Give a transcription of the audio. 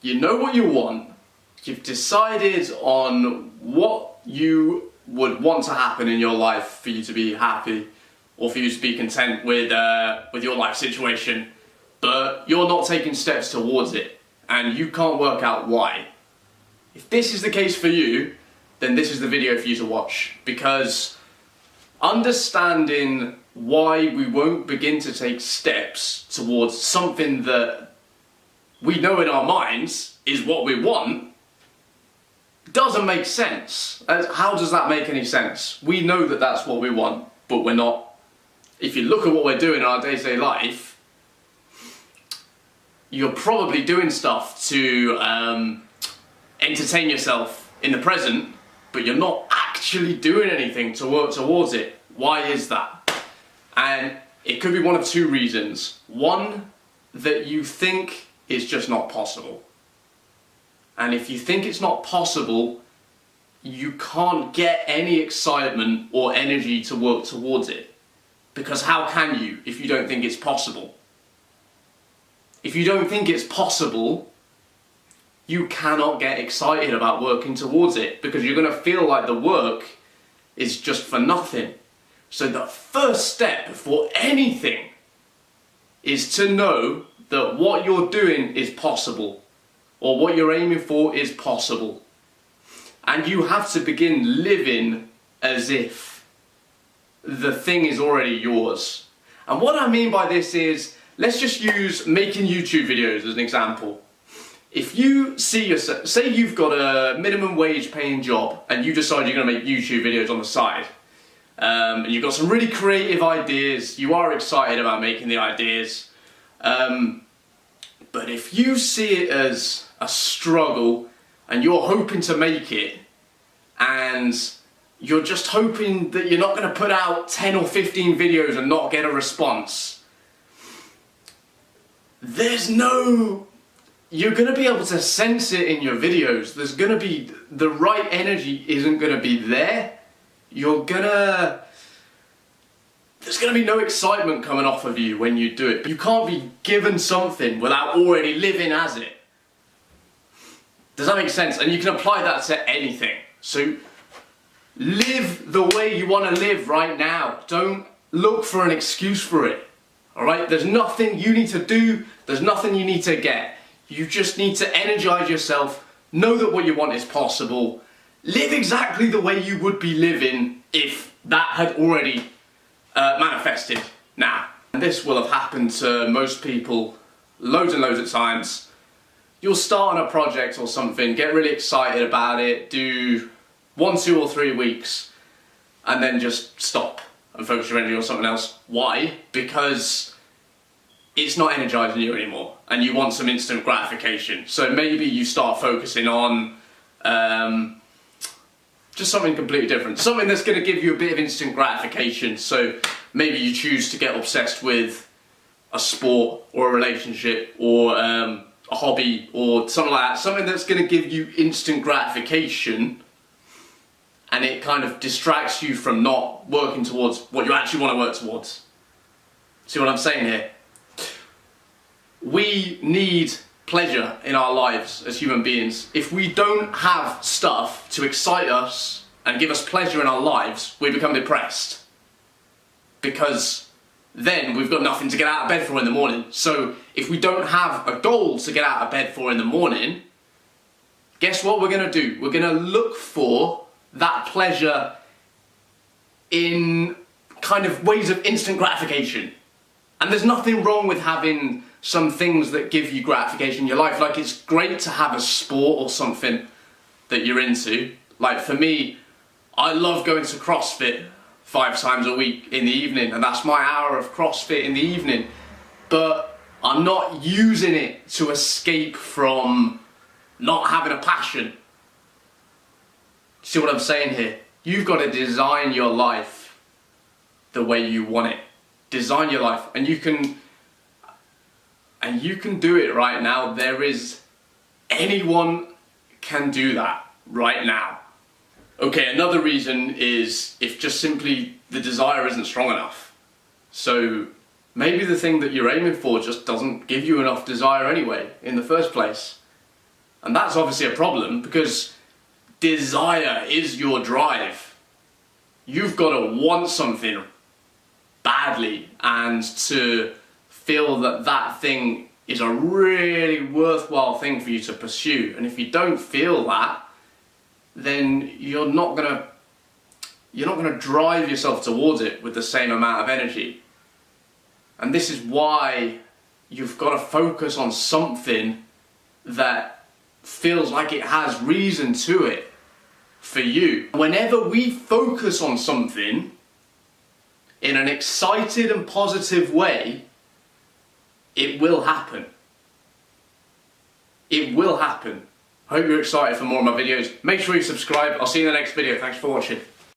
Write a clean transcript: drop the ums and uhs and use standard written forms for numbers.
you know what you want, you've decided on what you would want to happen in your life for you to be happy or for you to be content with your life situation, but you're not taking steps towards it and you can't work out why. If this is the case for you, then this is the video for you to watch, because understanding why we won't begin to take steps towards something that we know in our minds is what we want doesn't make sense. How does that make any sense? We know that that's what we want, but we're not. If you look at what we're doing in our day-to-day life, you're probably doing stuff to entertain yourself in the present, but you're not actually doing anything to work towards it. Why is that? And it could be one of two reasons. One, that you think it's just not possible. And if you think it's not possible, you can't get any excitement or energy to work towards it. Because how can you if you don't think it's possible? If you don't think it's possible, you cannot get excited about working towards it, because you're going to feel like the work is just for nothing. So the first step before anything is to know that what you're doing is possible, or what you're aiming for is possible. And you have to begin living as if the thing is already yours. And what I mean by this is, let's just use making YouTube videos as an example. If you see yourself, say you've got a minimum wage paying job and you decide you're going to make YouTube videos on the side, and you've got some really creative ideas, you are excited about making the ideas, but if you see it as a struggle and you're hoping to make it, and you're just hoping that you're not going to put out 10 or 15 videos and not get a response, you're going to be able to sense it in your videos. There's going to be, the right energy isn't going to be there. There's going to be no excitement coming off of you when you do it. You can't be given something without already living as it. Does that make sense? And you can apply that to anything. So live the way you want to live right now. Don't look for an excuse for it. Alright? There's nothing you need to do. There's nothing you need to get. You just need to energize yourself. Know that what you want is possible. Live exactly the way you would be living if that had already manifested now. And this will have happened to most people loads and loads of times. You'll start on a project or something, get really excited about it, do 1, 2 or 3 weeks, and then just stop and focus your energy on something else. Why? Because it's not energizing you anymore and you want some instant gratification. So maybe you start focusing on just something completely different, something that's going to give you a bit of instant gratification. So maybe you choose to get obsessed with a sport or a relationship or a hobby or something like that, something that's going to give you instant gratification, and it kind of distracts you from not working towards what you actually want to work towards. See what I'm saying here? We need pleasure in our lives as human beings. If we don't have stuff to excite us and give us pleasure in our lives, we become depressed. Because then we've got nothing to get out of bed for in the morning. So if we don't have a goal to get out of bed for in the morning, guess what we're going to do? We're going to look for that pleasure in kind of ways of instant gratification. And there's nothing wrong with having some things that give you gratification in your life. Like, it's great to have a sport or something that you're into. Like for me, I love going to CrossFit 5 times a week in the evening, and that's my hour of CrossFit in the evening. But I'm not using it to escape from not having a passion. See what I'm saying here? You've got to design your life the way you want it. Design your life, and you can do it right now. Anyone can do that right now. Okay, another reason is if just simply the desire isn't strong enough. So maybe the thing that you're aiming for just doesn't give you enough desire anyway in the first place. And that's obviously a problem, because desire is your drive. You've got to want something badly and to feel that that thing is a really worthwhile thing for you to pursue. And if you don't feel that, then you're not gonna drive yourself towards it with the same amount of energy. And this is why you've got to focus on something that feels like it has reason to it for you. Whenever we focus on something in an excited and positive way, it will happen. It will happen. Hope you're excited for more of my videos. Make sure you subscribe. I'll see you in the next video. Thanks for watching.